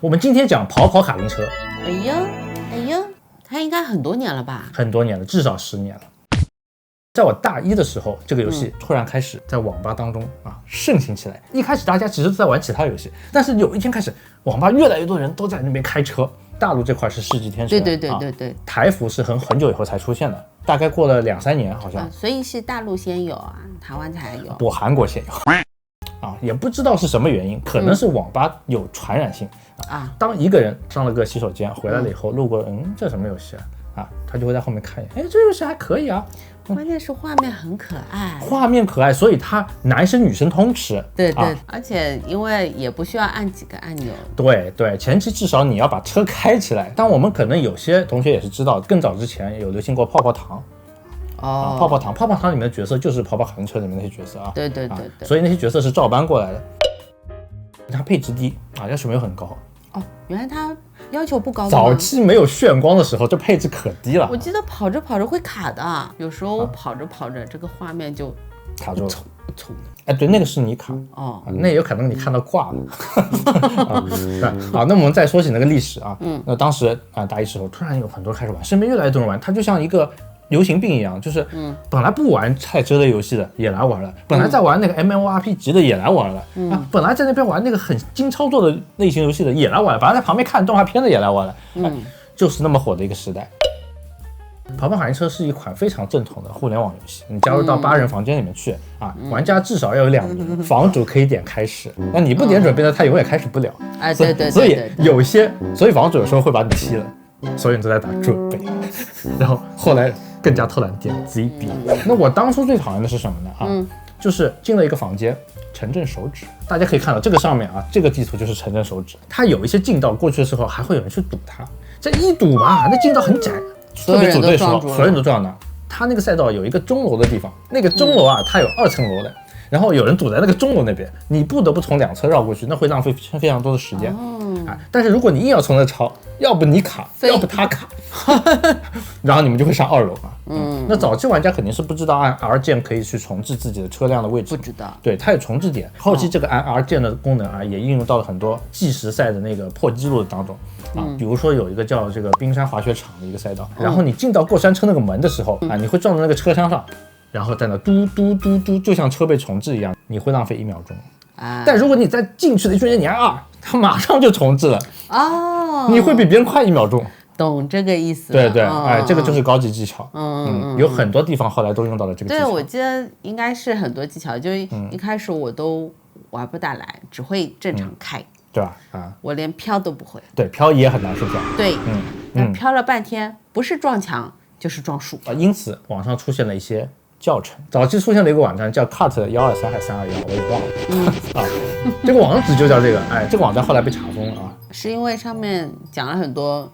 我们今天讲跑跑卡丁车。哎呀，它应该很多年了吧？很多年了，至少10年了。在我大一的时候，这个游戏突然开始在网吧当中盛行起来。一开始大家只是在玩其他游戏，但是有一天开始，网吧越来越多人都在那边开车。大陆这块是世纪天蛇，对，台服是很久以后才出现的，大概过了2-3年好像。所以是大陆先有啊，台湾才有。不，韩国先有。也不知道是什么原因，可能是网吧有传染性当一个人上了个洗手间回来了以后，路过这什么游戏他就会在后面看一眼，这游戏还可以啊。关键是画面很可爱，画面可爱，所以它男生女生通吃。对，而且因为也不需要按几个按钮。对，前期至少你要把车开起来。但我们可能有些同学也是知道，更早之前有流行过泡泡糖。泡泡糖里面的角色就是跑跑卡丁车里面那些角色对，所以那些角色是照搬过来的。它配置低要求没有很高。原来它要求不高。早期没有炫光的时候，这配置可低了。我记得跑着跑着会卡的，有时候我跑着跑着这个画面就卡住了。对，那个是你卡那也有可能你看到挂了。那我们再说起那个历史那当时大一时候突然有很多人开始玩，身边越来越多人玩，它就像一个流行病一样，就是本来不玩赛车类游戏的也来玩了，本来在玩那个 MMORPG 的也来玩了，本来在那边玩那个很精操作的类型游戏的也来玩了，本来在旁边看动画片的也来玩了，就是那么火的一个时代。跑跑卡丁车是一款非常正统的互联网游戏，你加入到8人房间里面去玩家至少要有2名，房主可以点开始，那你不点准备的他永远开始不了。对，所以房主有时候会把你踢了，所有人都在打准备，然后后来更加偷懒点 ZB。那我当初最讨厌的是什么呢？就是进了一个房间，城镇手指，大家可以看到这个上面这个地图就是城镇手指，它有一些进道过去的时候还会有人去堵它，这一堵那进道很窄，特别组队时候所有人都撞的。它那个赛道有一个钟楼的地方，那个钟楼它有2层楼的，然后有人堵在那个钟楼那边，你不得不从2侧绕过去，那会浪费非常多的时间。但是如果你硬要从那超，要不你卡，要不他卡，然后你们就会上2楼那早期玩家肯定是不知道按 R 键可以去重置自己的车辆的位置，不知道。对，它有重置点。后期这个按 R 键的功能也应用到了很多计时赛的那个破纪录当中比如说有一个叫这个冰山滑雪场的一个赛道，然后你进到过山车那个门的时候你会撞到那个车厢上，然后在那嘟嘟嘟嘟，就像车被重置一样，你会浪费1秒钟。但如果你在进去的一瞬间你按2，它马上就重置了你会比别人快1秒钟。懂这个意思。对，这个就是高级技巧。有很多地方后来都用到了这个技巧。对，我记得应该是很多技巧，就一开始我都玩不大来，只会正常开，对吧？我连飘都不会。对，飘也很难是飘。对，飘了半天，不是撞墙就是撞树因此网上出现了一些教程。早期出现了一个网站叫 cut123还是321，我也忘了这个网址就叫这个。这个网站后来被查封了是因为上面讲了很多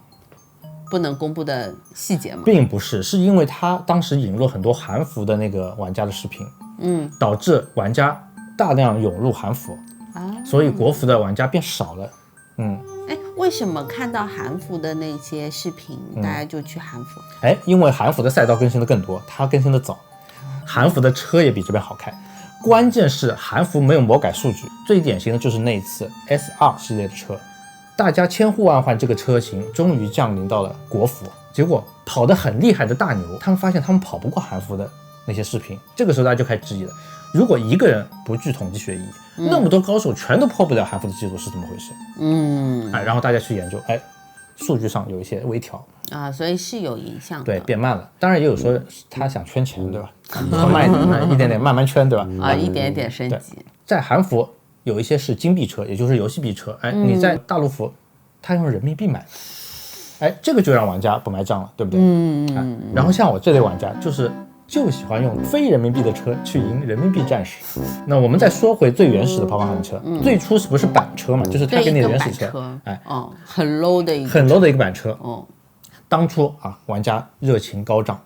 不能公布的细节吗？并不是，是因为他当时引入很多韩服的那个玩家的视频，导致玩家大量涌入韩服所以国服的玩家变少了。为什么看到韩服的那些视频大家就去韩服？因为韩服的赛道更新的更多，它更新的早，韩服的车也比这边好开，关键是韩服没有魔改数据。最典型的就是那一次 S2 系列的车，大家千呼万唤这个车型终于降临到了国服，结果跑得很厉害的大牛他们发现他们跑不过韩服的那些视频，这个时候大家就开始质疑了，如果一个人不具统计学意义，那么多高手全都破不了韩服的记录是怎么回事？然后大家去研究，数据上有一些微调所以是有影响的。对，变慢了。当然也有说他想圈钱，对吧？慢一点点慢慢圈，对吧？一点点升级。在韩服有一些是金币车，也就是游戏币车，你在大陆服他用人民币买的，这个就让玩家不买账了，对不对？然后像我这类玩家就喜欢用非人民币的车去赢人民币战士。那我们再说回最原始的跑跑卡丁车，最初是不是板车嘛？就是它给你的原始车，很 low 的一个板车。当初玩家热情高涨，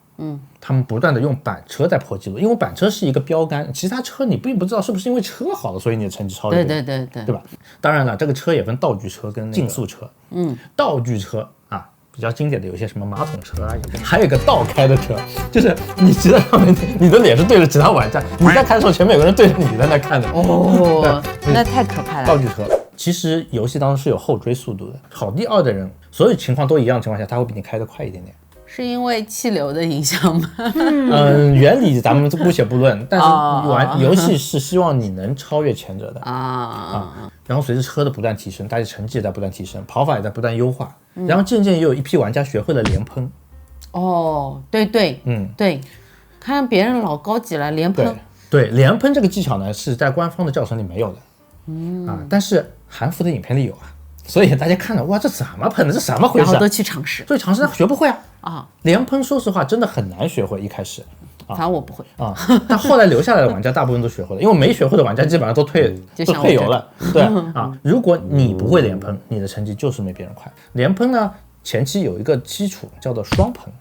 他们不断的用板车在破纪录，因为板车是一个标杆，其他车你并不知道是不是因为车好了，所以你的成绩超越。对吧？当然了，这个车也分道具车跟竞速车。道具车比较经典的有一些什么马桶车还有一个倒开的车，就是你骑在上面，你的脸是对着其他玩家，你在看的时候前面有个人对着你在那看的。那太可怕了。道具车其实游戏当中是有后追速度的，跑第2的人，所有情况都一样的情况下，他会比你开得快一点点。是因为气流的影响吗？原理咱们姑且不论，但是游戏是希望你能超越前者的然后随着车的不断提升，大家成绩也在不断提升，跑法也在不断优化，然后渐渐也有一批玩家学会了连喷。对，对，看别人老高级了，连喷。对，连喷这个技巧呢是在官方的教程里没有的，但是韩服的影片里有啊，所以大家看了，哇，这怎么喷的，这什么回事？然后都去尝试，所以尝试他学不会连喷说实话真的很难学会，一开始反正我不会但后来留下来的玩家大部分都学会了，因为没学会的玩家基本上都退游了。对如果你不会连喷，你的成绩就是没别人快。连喷呢，前期有一个基础叫做双喷，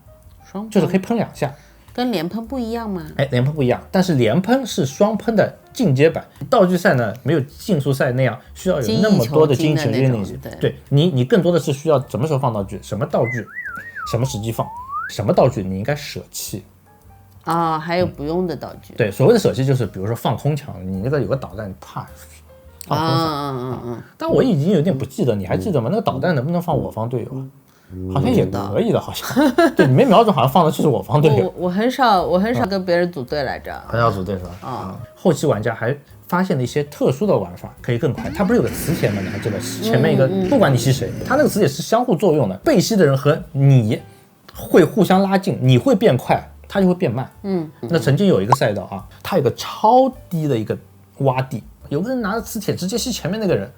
就是可以喷2下。跟连喷不一样吗？连喷不一样，但是连喷是双喷的进阶版。道具赛呢，没有竞速赛那样需要有那么多的精益求精那些。对你更多的是需要什么时候放道具，什么道具，什么时机放，什么道具你应该舍弃。还有不用的道具。对，所谓的舍弃就是比如说放空墙，你那个有个导弹啪放空墙但我已经有点不记得，你还记得吗？那个导弹能不能放我方队友？好像也可以的，好像对，你没瞄准，好像放的就是我方队友。我很少跟别人组队来着，很少组队是吧？后期玩家还发现了一些特殊的玩法，可以更快。它不是有个磁铁吗？你还记得前面一个，不管你吸谁，它那个磁铁是相互作用的。被吸的人和你会互相拉近，你会变快，它就会变慢。那曾经有一个赛道它有个超低的一个洼地，有个人拿着磁铁直接吸前面那个人。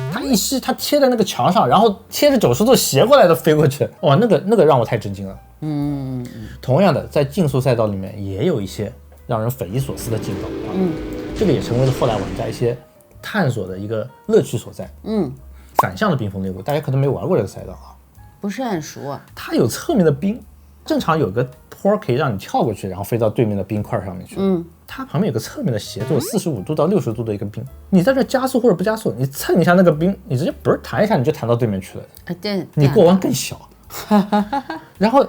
他一吸，他贴在那个墙上，然后贴着90度斜过来的飞过去，哇，那个让我太震惊了。同样的，在竞速赛道里面也有一些让人匪夷所思的技能这个也成为了后来玩家一些探索的一个乐趣所在。反向的冰封猎物，大家可能没有玩过这个赛道不是很熟它有侧面的冰，正常有个坡可以让你跳过去，然后飞到对面的冰块上面去。它旁边有个侧面的斜度，45度到60度的一个冰，你在这加速或者不加速，你蹭一下那个冰，你直接不是弹一下你就弹到对面去了。你过弯更小。然后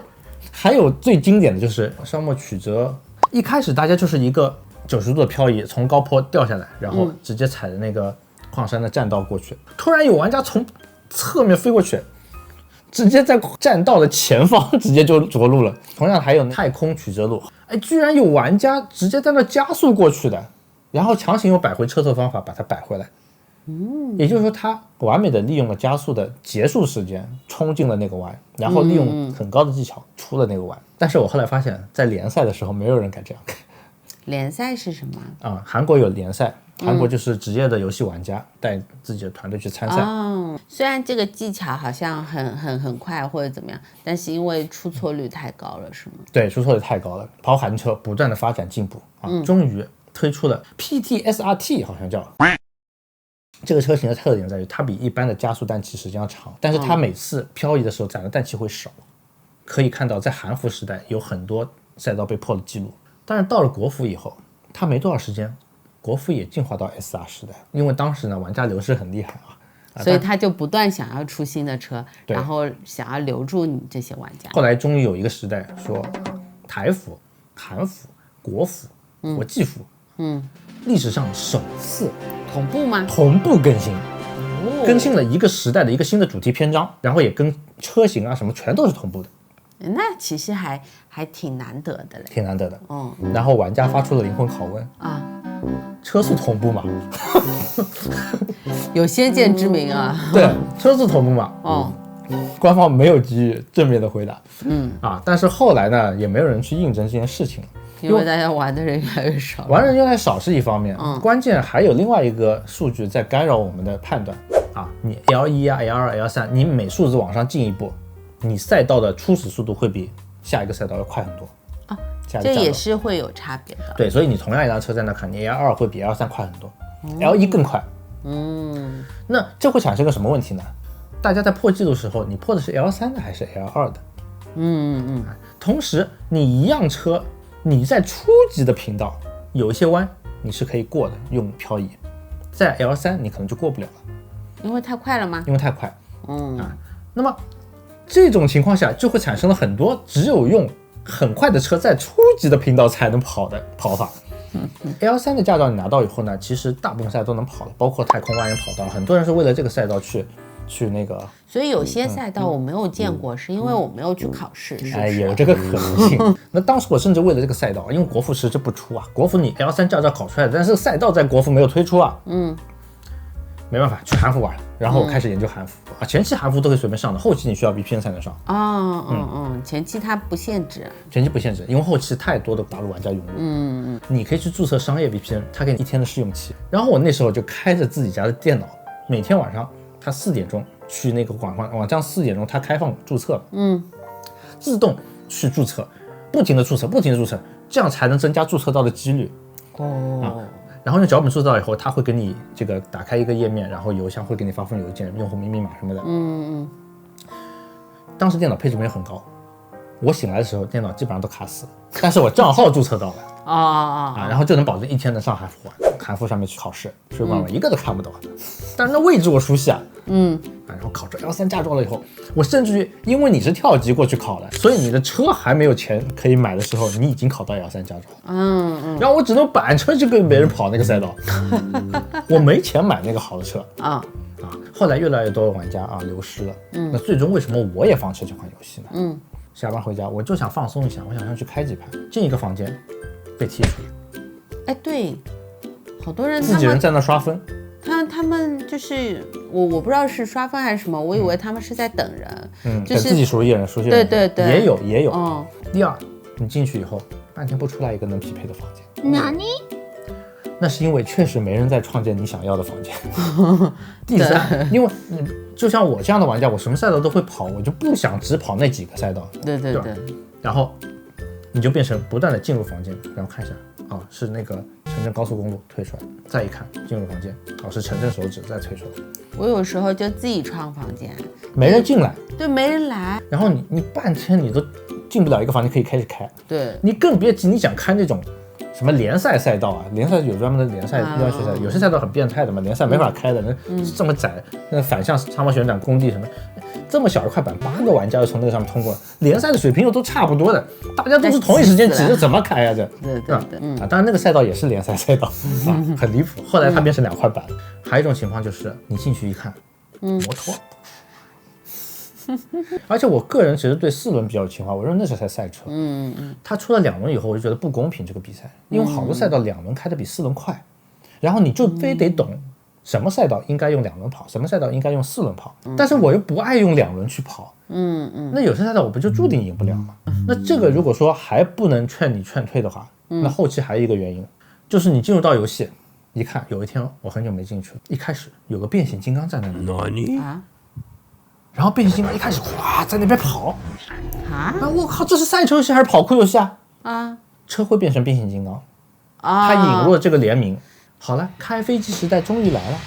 还有最经典的就是沙漠曲折，一开始大家就是一个90度的漂移，从高坡掉下来，然后直接踩着那个矿山的栈道过去。突然有玩家从侧面飞过去，直接在栈道的前方直接就着陆了。同样还有太空曲折路，居然有玩家直接在那加速过去的，然后强行用摆回车头方法把它摆回来。也就是说他完美的利用了加速的结束时间，冲进了那个弯，然后利用很高的技巧出了那个弯。但是我后来发现在联赛的时候没有人敢这样干。联赛是什么韩国有联赛，韩国就是职业的游戏玩家带自己的团队去参赛。虽然这个技巧好像很快或者怎么样，但是因为出错率太高了，是吗？对，出错率太高了。跑韩车不断的发展进步终于推出了 PT-SRT， 好像叫。这个车型的特点在于它比一般的加速氮气时间要长，但是它每次漂移的时候攒的氮气会少。可以看到在韩服时代有很多赛道被破了记录，但是到了国服以后，它没多少时间，国服也进化到 SR 时代。因为当时呢玩家流失很厉害所以他就不断想要出新的车，然后想要留住你这些玩家。后来终于有一个时代说台服、韩服、国服、国际服历史上首次同步吗？同步更新，更新了一个时代的一个新的主题篇章，然后也跟车型什么全都是同步的。那其实还挺难得的嘞，挺难得的。然后玩家发出了灵魂拷问车速同步吗？有先见之明对，车速同步吗？官方没有给予正面的回答。但是后来呢，也没有人去印证这件事情。因为大家玩的人越来越少，玩人越来越少是一方面，关键还有另外一个数据在干扰我们的判断你 L1 L2 L3 你每数字往上进一步，你赛道的初始速度会比下一个赛道要快很多这也是会有差别的。对，所以你同样一辆车在那看，你 L2 会比 L3 快很多，L1 更快。那这会产生个什么问题呢？大家在破纪录的时候，你破的是 L3 的还是 L2 的？同时你一样车，你在初级的频道有一些弯你是可以过的，用漂移，在 L3 你可能就过不了了。因为太快了吗？因为太快。那么这种情况下就会产生了很多只有用很快的车在初级的频道才能跑的跑法。L3的驾照你拿到以后呢，其实大部分赛道都能跑的，包括太空挖岩跑道，很多人是为了这个赛道去那个。所以有些赛道我没有见过，是因为我没有去考试，是不哎，是？有这个可能性。那当时我甚至为了这个赛道，因为国服迟迟不出啊，国服你 L3驾照考出来的，但是赛道在国服没有推出啊，没办法去韩服玩，然后我开始研究韩服啊，前期韩服都可以随便上的，后期你需要 VPN 才能上。前期它不限制，前期不限制，因为后期太多的大陆玩家涌入。你可以去注册商业 VPN，它给你1天的试用期。然后我那时候就开着自己家的电脑，每天晚上它4点钟去那个网站4点钟它开放注册，自动去注册，不停的注册，这样才能增加注册到的几率。然后用脚本注册到以后，它会给你这个打开一个页面，然后邮箱会给你发封邮件，用户名密码什么的。当时电脑配置没有很高，我醒来的时候电脑基本上都卡死了，但是我账号注册到了然后就能保证1天能上韩服玩，韩服上面去考试，水管我一个都看不懂，但是那位置我熟悉啊。然后考出 L3驾照了以后，我甚至于因为你是跳级过去考的，所以你的车还没有钱可以买的时候，你已经考到 L3驾照了。然后我只能板车去跟别人跑那个赛道，我没钱买那个好的车后来越来越多的玩家流失了。那最终为什么我也放弃这款游戏呢？下班回家我就想放松一下，我想上去开几盘，进一个房间被踢出来。哎，对，好多人自己人在那刷分。他们就是我不知道是刷分还是什么，我以为他们是在等人，等自己熟悉的人，对，也有。第二，你进去以后半天不出来一个能匹配的房间。那是因为确实没人在创建你想要的房间。第三，因为就像我这样的玩家，我什么赛道都会跑，我就不想只跑那几个赛道。对。然后你就变成不断的进入房间，然后看一下，是那个城镇高速公路推出来，再一看进入房间，是城镇手指再推出来。我有时候就自己创房间，没人进来，对，没人来，然后你半天你都进不了一个房间可以开始开，对，你更别提你想开那种什么联赛赛道联赛有专门的联赛要求赛道，有些赛道很变态的嘛，联赛没法开的，这么窄，那反向长跑旋转工地什么，这么小一块板，8个玩家就从那个上面通过，联赛的水平又都差不多的，大家都是同一时间挤着怎么开呀？对，当然那个赛道也是联赛赛道很离谱。后来它变成2块板。还有一种情况就是你进去一看，摩托。而且我个人其实对4轮比较有情怀，我认为那是台赛车。它出了2轮以后，我就觉得不公平这个比赛，因为好多赛道2轮开的比4轮快，然后你就非得懂什么赛道应该用2轮跑，什么赛道应该用4轮跑，但是我又不爱用2轮去跑。那有些赛道我不就注定赢不了吗？那这个如果说还不能劝你劝退的话，那后期还有一个原因，就是你进入到游戏一看，有一天我很久没进去了，一开始有个变形金刚在那里。然后变形金刚一开始在那边跑我靠，这是赛车游戏还是跑酷游戏车会变成变形金刚它引入了这个联名。好了，开飞机时代终于来了，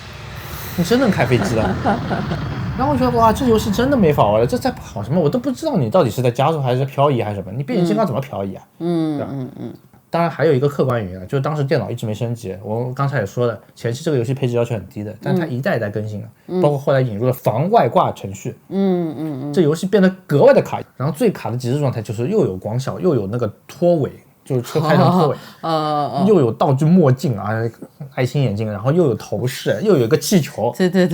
你真能开飞机了。然后我觉得这游戏真的没法玩了，这在跑什么我都不知道，你到底是在加速还是在漂移还是什么，你变形金刚怎么漂移啊？当然还有一个客观原因就是当时电脑一直没升级，我刚才也说了，前期这个游戏配置要求很低的，但它一代一代更新了，包括后来引入了防外挂程序，这游戏变得格外的卡。然后最卡的极致状态就是又有光效，又有那个拖尾，就是车开成拖尾，又有道具墨镜爱心眼镜，然后又有头饰，又有一个气球。对，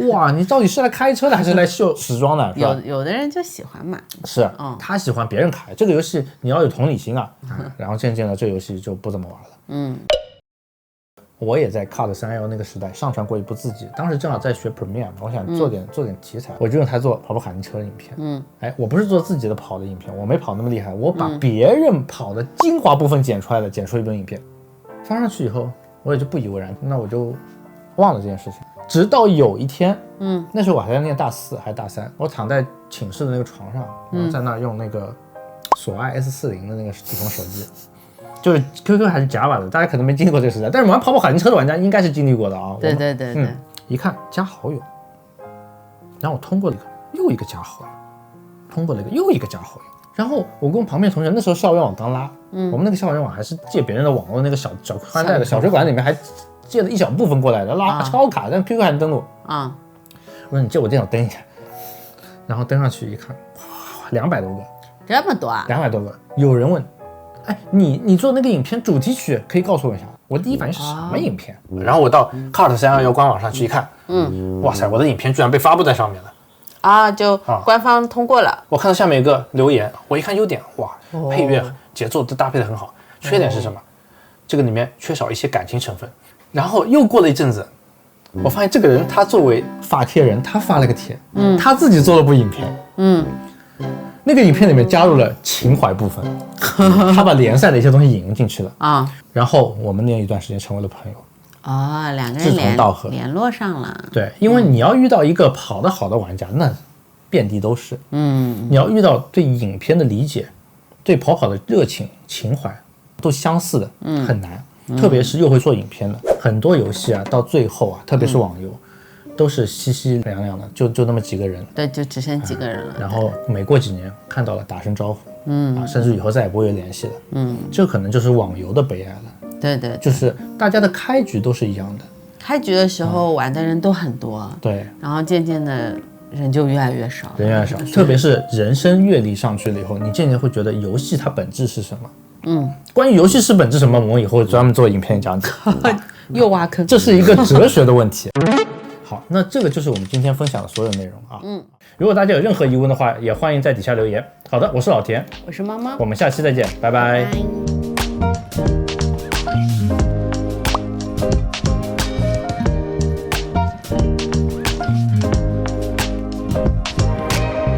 哇，你到底是来开车的还是来秀时装的？有的人就喜欢嘛，是，他喜欢别人开这个游戏，你要有同理心然后渐渐的这游戏就不怎么玩了。我也在 CAD 3L 那个时代上传过一部自己，当时正好在学 Premiere 嘛，我想做点题材，我就用它做跑卡丁车的影片。我不是做自己的跑的影片，我没跑那么厉害，我把别人跑的精华部分剪出来了，剪出一段影片，发上去以后，我也就不以为然，那我就忘了这件事情。直到有一天，那时候我还在念大4还是大3，我躺在寝室的那个床上，然后在那用那个索爱 S40的那个地方手机。就是 QQ 还是 Java 的，大家可能没经历过这个时代，但是玩跑卡丁车的玩家应该是经历过的对。一看加好友，然后我通过了一个又一个加好友，通过了一个又一个加好友，然后我跟旁边同学，那时候校园网刚拉，我们那个校园网还是借别人的网络那个小宽带的小水管里面还借了一小部分过来的，拉超卡，但 QQ 还能登录我说你借我电脑登一下，然后登上去一看，哇，200多个，这么多200多个，有人问哎，你做那个影片主题曲可以告诉我一下？我第一反应是什么影片？然后我到 Cut321官网上去一看，哇塞，我的影片居然被发布在上面了。就官方通过了。我看到下面有个留言，我一看优点，哇，配乐节奏都搭配得很好。缺点是什么？这个里面缺少一些感情成分。然后又过了一阵子，我发现这个人他作为发帖人，他发了个帖，他自己做了部影片，那个影片里面加入了情怀部分，他把联赛的一些东西引用进去了啊。然后我们那一段时间成为了朋友。两个人志同道合，联络上了。对，因为你要遇到一个跑得好的玩家，那遍地都是。你要遇到对影片的理解，对跑的热情、情怀都相似的，很难。特别是又会做影片的，很多游戏啊，到最后啊，特别是网游，都是稀稀凉凉的，就那么几个人。对，就只剩几个人了。然后每过几年看到了打声招呼，甚至以后再也不会有联系了。这可能就是网游的悲哀了。对，就是大家的开局都是一样的，开局的时候玩的人都很多，对，然后渐渐的人就越来越少，人越来越少。特别是人生阅历上去了以后，你渐渐会觉得游戏它本质是什么？关于游戏是本质什么，我们以后专门做影片讲解。又挖坑，这是一个哲学的问题。好，那这个就是我们今天分享的所有内容啊。如果大家有任何疑问的话，也欢迎在底下留言。好的，我是老田，我是猫猫，我们下期再见，拜拜。拜拜。